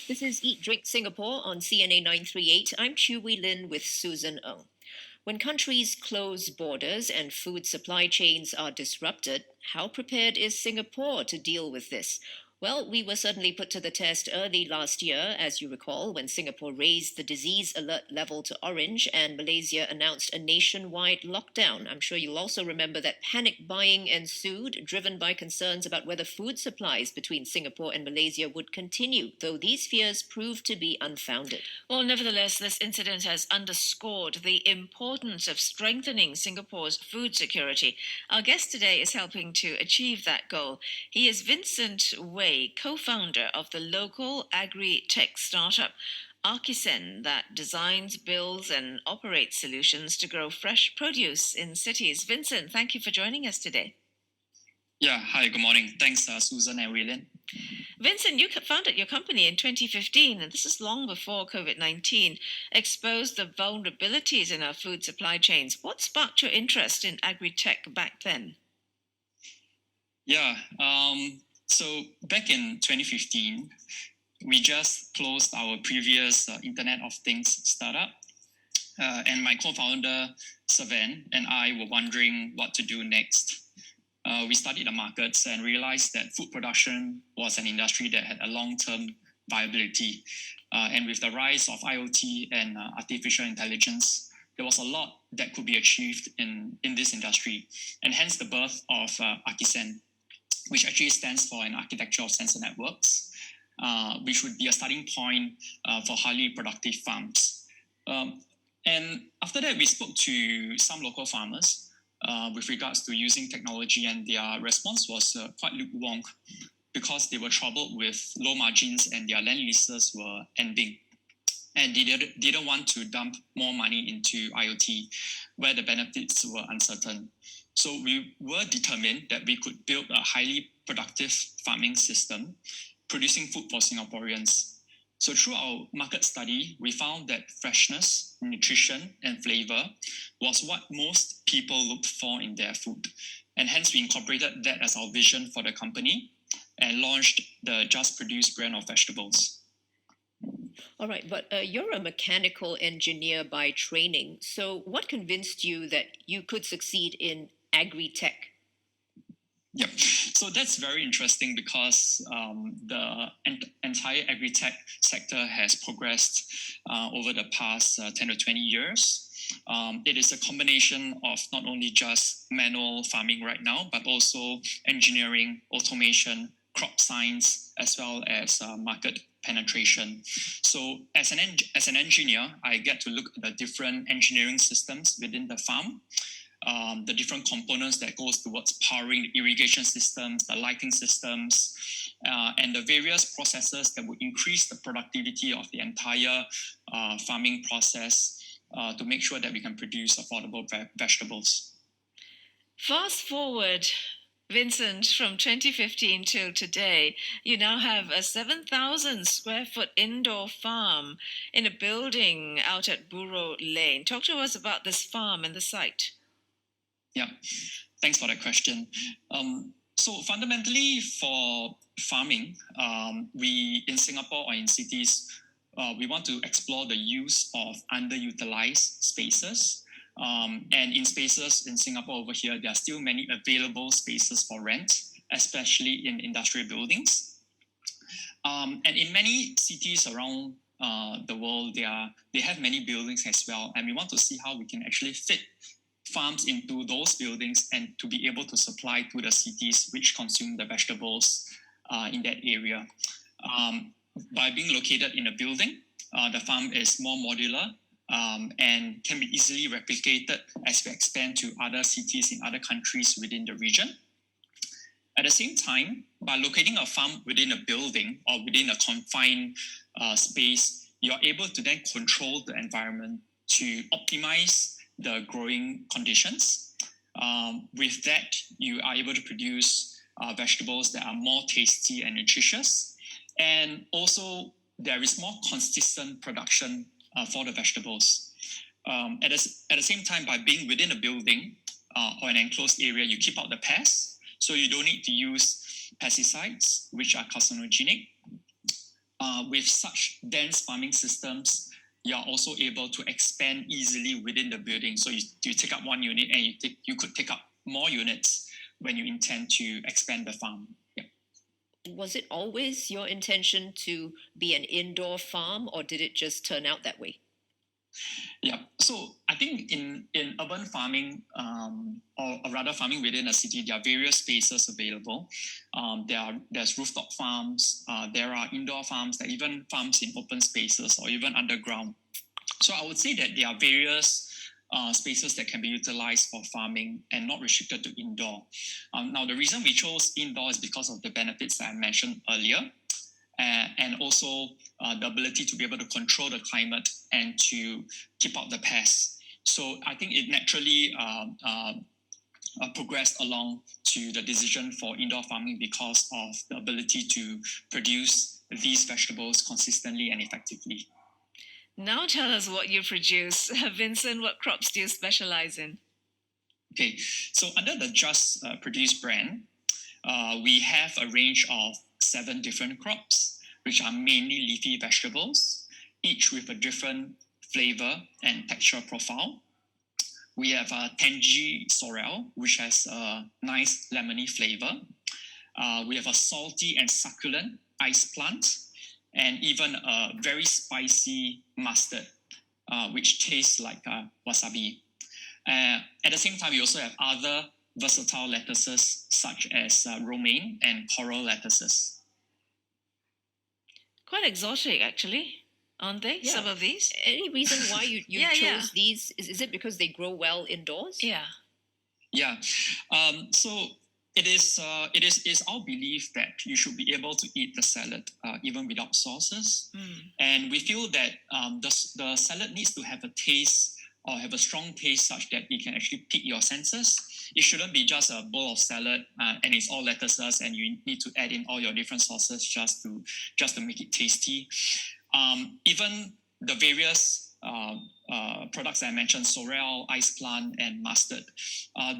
This is Eat Drink Singapore on CNA938. I'm Chu Wee Lin with Susan Ng. When countries close borders and food supply chains are disrupted, how prepared is Singapore to deal with this? Well, we were certainly put to the test early last year, as you recall, when Singapore raised the disease alert level to orange and Malaysia announced a nationwide lockdown. I'm sure you'll also remember that panic buying ensued, driven by concerns about whether food supplies between Singapore and Malaysia would continue, though these fears proved to be unfounded. Well, nevertheless, this incident has underscored the importance of strengthening Singapore's food security. Our guest today is helping to achieve that goal. He is Vincent Wei, co-founder of the local agritech startup Archisen that designs, builds, and operates solutions to grow fresh produce in cities. Vincent, thank you for joining us today. Yeah, hi, good morning. Thanks, Susan and Wei. Vincent, you founded your company in 2015, and this is long before COVID-19 exposed the vulnerabilities in our food supply chains. What sparked your interest in agritech back then? Yeah, so back in 2015, we just closed our previous Internet of Things startup. And my co-founder, Savan, and I were wondering what to do next. We studied the markets and realized that food production was an industry that had a long-term viability. And with the rise of IoT and artificial intelligence, there was a lot that could be achieved in this industry. And hence the birth of Archisen, which actually stands for an architecture of sensor networks, which would be a starting point for highly productive farms. And after that, we spoke to some local farmers with regards to using technology, and their response was quite lukewarm because they were troubled with low margins and their land leases were ending. And they didn't want to dump more money into IoT where the benefits were uncertain. So we were determined that we could build a highly productive farming system producing food for Singaporeans. So through our market study, we found that freshness, nutrition, and flavor was what most people looked for in their food. And hence we incorporated that as our vision for the company and launched the Just Produce brand of vegetables. All right, but you're a mechanical engineer by training. So what convinced you that you could succeed in agri-tech? Yep. So that's very interesting because the entire agri-tech sector has progressed over the past 10 to 20 years. It is a combination of not only just manual farming right now, but also engineering, automation, crop science, as well as market penetration. So as an engineer, I get to look at the different engineering systems within the farm. The different components that goes towards powering the irrigation systems, the lighting systems, and the various processes that would increase the productivity of the entire farming process to make sure that we can produce affordable vegetables. Fast forward, Vincent, from 2015 till today, you now have a 7,000 square foot indoor farm in a building out at Bureau Lane. Talk to us about this farm and the site. Yeah, thanks for that question. So fundamentally for farming, we in Singapore or in cities, we want to explore the use of underutilized spaces. And in spaces in Singapore over here, there are still many available spaces for rent, especially in industrial buildings. And in many cities around the world, they have many buildings as well. And we want to see how we can actually fit farms into those buildings and to be able to supply to the cities which consume the vegetables in that area. By being located in a building, the farm is more modular and can be easily replicated as we expand to other cities in other countries within the region. At the same time, by locating a farm within a building or within a confined space, you're able to then control the environment to optimize the growing conditions. With that, you are able to produce vegetables that are more tasty and nutritious. And also, there is more consistent production for the vegetables. At the same time, by being within a building or an enclosed area, you keep out the pests. So you don't need to use pesticides, which are carcinogenic. with such dense farming systems, you are also able to expand easily within the building. So you take up one unit and you could take up more units when you intend to expand the farm. Yeah. Was it always your intention to be an indoor farm, or did it just turn out that way? Yeah, so I think in urban farming, or rather farming within a city, there are various spaces available. There's rooftop farms, there are indoor farms, there are even farms in open spaces or even underground. So I would say that there are various spaces that can be utilized for farming and not restricted to indoor. Now, the reason we chose indoor is because of the benefits that I mentioned earlier. And also the ability to be able to control the climate and to keep out the pests. So I think it naturally progressed along to the decision for indoor farming because of the ability to produce these vegetables consistently and effectively. Now tell us what you produce. Vincent, what crops do you specialize in? Okay, so under the Just Produce brand, we have a range of 7 different crops, which are mainly leafy vegetables, each with a different flavor and texture profile. We have a tangy sorrel, which has a nice lemony flavor. We have a salty and succulent ice plant, and even a very spicy mustard, which tastes like wasabi. At the same time, we also have other versatile lettuces such as romaine and coral lettuces. Quite exotic, actually, aren't they? Yeah. Some of these. Any reason why you Yeah, chose yeah. these? Is it because they grow well indoors? Yeah. Yeah. So it is our belief that you should be able to eat the salad even without sauces. And we feel that the salad needs to have a taste or have a strong taste such that it can actually pique your senses. It shouldn't be just a bowl of salad and it's all lettuces and you need to add in all your different sauces just to make it tasty. Even the various products I mentioned, sorrel, ice plant, and mustard,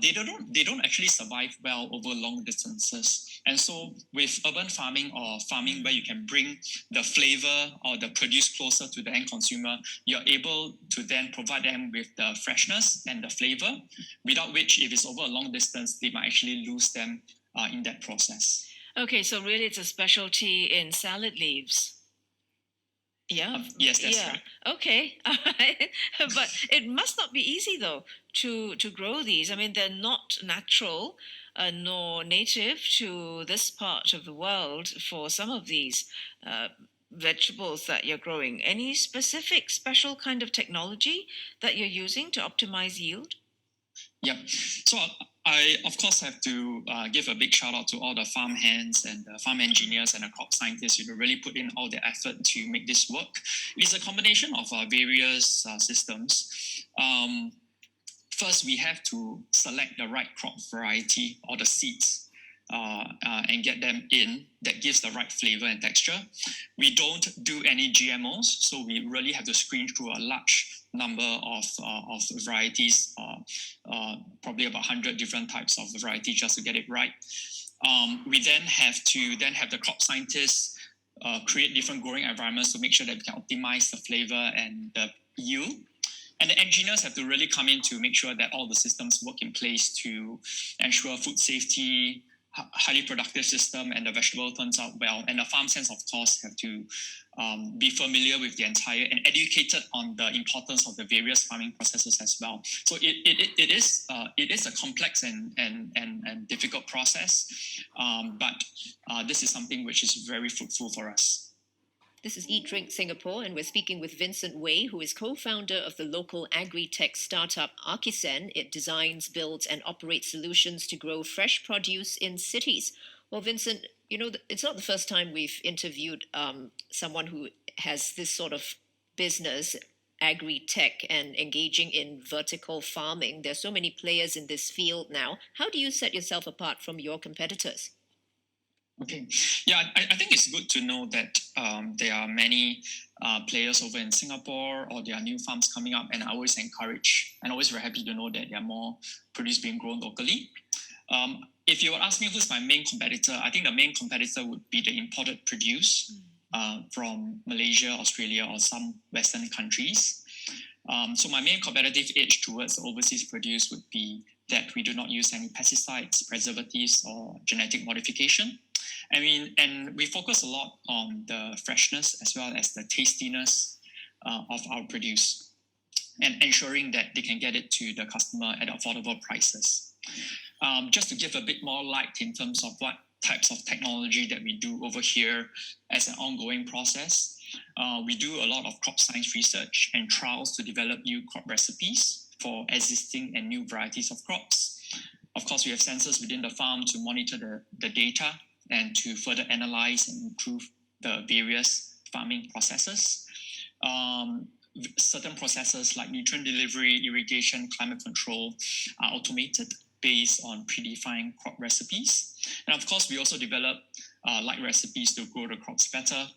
they don't actually survive well over long distances. And so with urban farming or farming where you can bring the flavor or the produce closer to the end consumer, you're able to then provide them with the freshness and the flavor, without which if it's over a long distance, they might actually lose them in that process. Okay, so really it's a specialty in salad leaves. Yeah. Yes, that's right. Okay. All right. But it must not be easy though to grow these. I mean, they're not natural nor native to this part of the world for some of these vegetables that you're growing. Any specific special kind of technology that you're using to optimize yield? Yep. So I, of course, have to give a big shout out to all the farm hands and the farm engineers and the crop scientists who really put in all their effort to make this work. It's a combination of various systems. First, we have to select the right crop variety or the seeds and get them in that gives the right flavor and texture. We don't do any GMOs, so we really have to screen through a large number of varieties, probably about 100 different types of variety just to get it right. We then have to have the crop scientists create different growing environments to make sure that we can optimize the flavor and the yield. And the engineers have to really come in to make sure that all the systems work in place to ensure food safety, highly productive system, and the vegetable turns out well. And the farm hands, of course, have to be familiar with the entire and educated on the importance of the various farming processes as well. So it is a complex and difficult process, but this is something which is very fruitful for us. This is Eat Drink Singapore, and we're speaking with Vincent Wei, who is co-founder of the local agritech startup Archisen. It designs, builds, and operates solutions to grow fresh produce in cities. Well, Vincent, it's not the first time we've interviewed someone who has this sort of business, agri-tech, and engaging in vertical farming. There's so many players in this field now. How do you set yourself apart from your competitors? Okay. Yeah, I think it's good to know that there are many players over in Singapore or there are new farms coming up, and I always encourage and always very happy to know that there are more produce being grown locally. If you would ask me who's my main competitor, I think the main competitor would be the imported produce. from Malaysia, Australia, or some Western countries. So my main competitive edge towards overseas produce would be that we do not use any pesticides, preservatives, or genetic modification. And we focus a lot on the freshness as well as the tastiness of our produce, and ensuring that they can get it to the customer at affordable prices. Just to give a bit more light in terms of what types of technology that we do over here as an ongoing process. We do a lot of crop science research and trials to develop new crop recipes for existing and new varieties of crops. Of course, we have sensors within the farm to monitor the data and to further analyze and improve the various farming processes. Certain processes like nutrient delivery, irrigation, climate control are automated based on predefined crop recipes. And of course, we also develop light recipes to grow the crops better.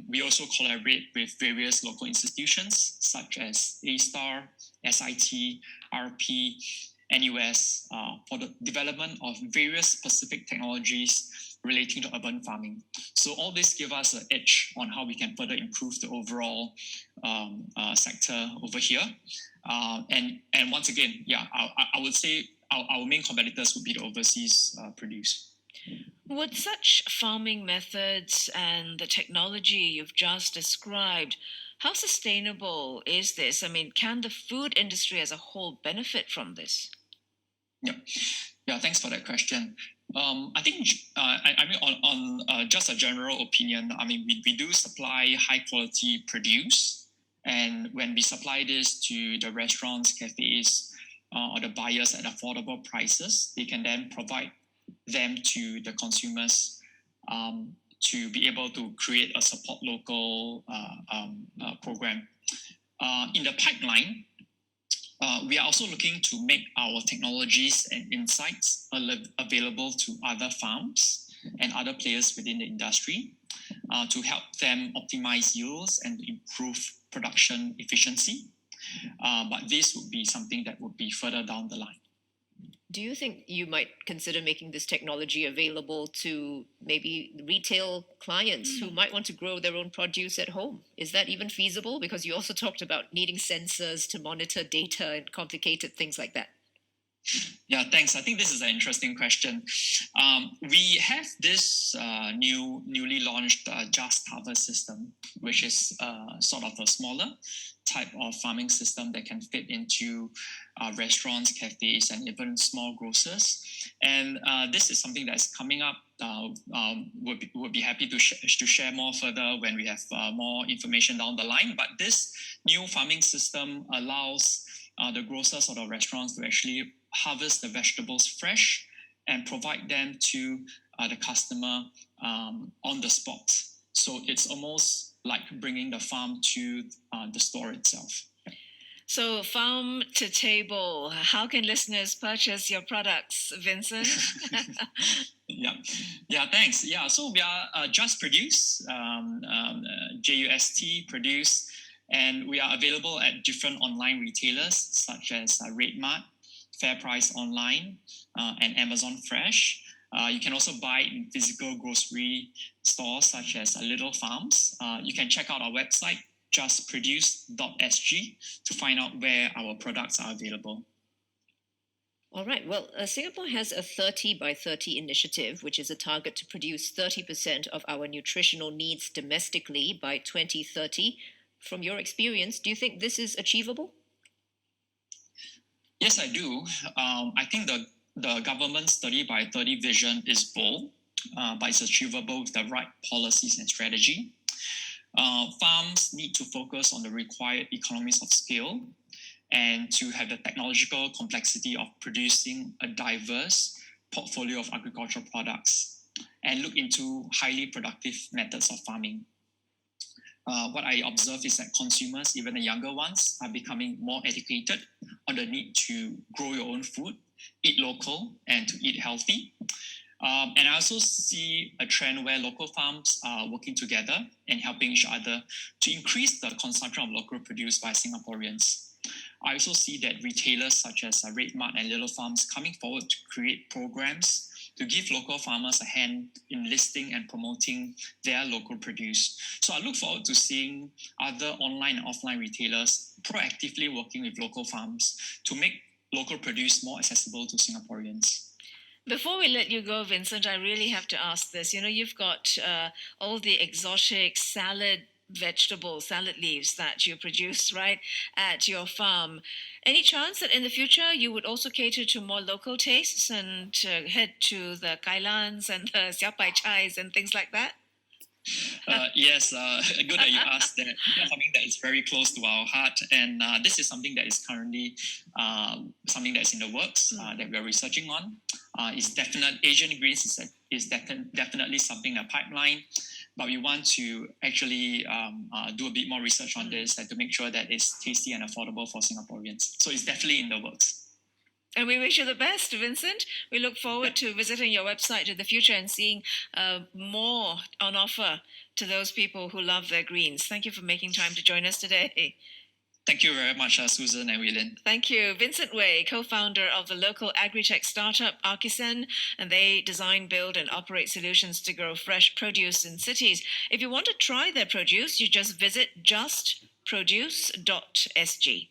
We also collaborate with various local institutions such as A-STAR, SIT, RP, NUS for the development of various specific technologies relating to urban farming. So all this gives us an edge on how we can further improve the overall sector over here. And once again, I would say our main competitors would be the overseas produce. With such farming methods and the technology you've just described, how sustainable is this? I mean, can the food industry as a whole benefit from this? Yeah, thanks for that question. I think, on just a general opinion, we do supply high quality produce. And when we supply this to the restaurants, cafes, or the buyers at affordable prices, they can then provide them to the consumers to be able to create a support local program. In the pipeline, we are also looking to make our technologies and insights available to other farms and other players within the industry to help them optimize yields and improve production efficiency. But this would be something that would be further down the line. Do you think you might consider making this technology available to maybe retail clients who might want to grow their own produce at home? Is that even feasible? Because you also talked about needing sensors to monitor data and complicated things like that. Yeah, thanks. I think this is an interesting question. We have this newly launched Just Harvest system, which is sort of a smaller type of farming system that can fit into restaurants, cafes, and even small grocers. And this is something that's coming up. We'll be happy to share more further when we have more information down the line. But this new farming system allows the grocers or the restaurants to actually harvest the vegetables fresh and provide them to the customer on the spot. So it's almost like bringing the farm to the store itself. So farm to table, how can listeners purchase your products, Vincent? Yeah, thanks. Yeah, so we are Just Produce, JUST Produce, and we are available at different online retailers such as RedMart, FairPrice Online, and Amazon Fresh. You can also buy in physical grocery stores such as Little Farms. You can check out our website, justproduce.sg, to find out where our products are available. All right. Well, Singapore has a 30 by 30 initiative, which is a target to produce 30% of our nutritional needs domestically by 2030. From your experience, do you think this is achievable? Yes, I do. I think the government's 30 by 30 vision is bold, but it's achievable with the right policies and strategy. Farms need to focus on the required economies of scale and to have the technological complexity of producing a diverse portfolio of agricultural products and look into highly productive methods of farming. What I observe is that consumers, even the younger ones, are becoming more educated on the need to grow your own food, eat local, and to eat healthy. And I also see a trend where local farms are working together and helping each other to increase the consumption of local produce by Singaporeans. I also see that retailers such as RedMart and Little Farms coming forward to create programs to give local farmers a hand in listing and promoting their local produce. So I look forward to seeing other online and offline retailers proactively working with local farms to make local produce more accessible to Singaporeans. Before we let you go, Vincent, I really have to ask this. You've got all the exotic salad leaves that you produce right at your farm. Any chance that in the future you would also cater to more local tastes and head to the kailans and the xiaopai chais and things like that? Yes, good that you asked that. That's something that is very close to our heart, and this is something that is currently something that's in the works that we're researching on. It's definite Asian greens is definitely something in a pipeline, but we want to actually do a bit more research on this and to make sure that it's tasty and affordable for Singaporeans. So it's definitely in the works. And we wish you the best, Vincent. We look forward to visiting your website in the future and seeing more on offer to those people who love their greens. Thank you for making time to join us today. Thank you very much, Susan and Wei-Lin. Thank you. Vincent Wei, co-founder of the local agritech startup Archisen, and they design, build, and operate solutions to grow fresh produce in cities. If you want to try their produce, you just visit justproduce.sg.